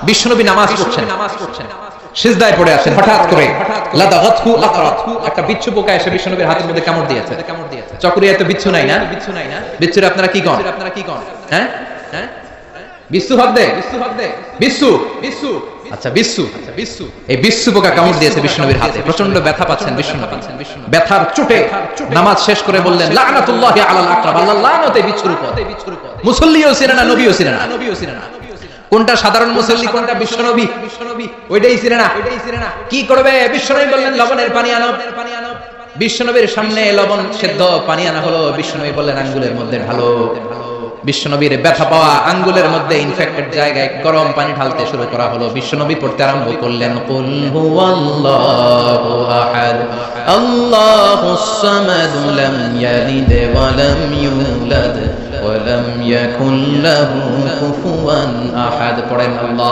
বিশ্বনবী নামাজ পড়ছেন, সিজদায় পড়ে আছেন, হঠাৎ করে লাদাগাতহু আকরাত, একটা বিচ্ছু পোকা এসে বিশ্বনবীর হাতের মধ্যে কামড় দিয়েছে। চকরিয়ায় তো বিচ্ছু নাই না? বিচ্ছুর আপনারা কি কন? হ্যাঁ, বিচ্ছু হক দে, বিচ্ছু, আচ্ছা বিচ্ছু, এই বিচ্ছু পোকা কামড় দিয়েছে বিশ্বনবীর হাতে। প্রচন্ড ব্যথা পাচ্ছেন বিশ্বনবী। ব্যথার চোটে নামাজ শেষ করে বললেন লানাতুল্লাহি আলাল আকরাব, আল্লাহর লানত এই বিচ্ছুর উপর। মুসল্লিও ছিলেন না, নবীও ছিলেন না। কোনটা সাধারণ মুসল্লি, কোনটা বিশ্বনবী? ওইটাই ছিলেন না। কি করবে? বিশ্বনবী বললেন লবণের পানি আনো। বিশ্বনবীর সামনে লবণ সেদ্ধ পানি আনা হলো। বিশ্বনবী বললেন আঙ্গুলের মধ্যে ঢালো। বিশ্বনবীর ব্যথা পাওয়া আঙ্গুলের মধ্যে ইনফেক্টেড জায়গায় গরম পানি ঢালতে শুরু করা হলো। বিশ্বনবী পড়তে আরম্ভ করলেন কুল হুয়াল্লাহু আহাদ আল্লাহুস সামাদ লাম ইয়ালিদ ওয়া লাম ইউলাদ ওয়া লাম ইয়াকুল লাহু কুফুয়ান আহাদ। পড়েন আল্লাহ।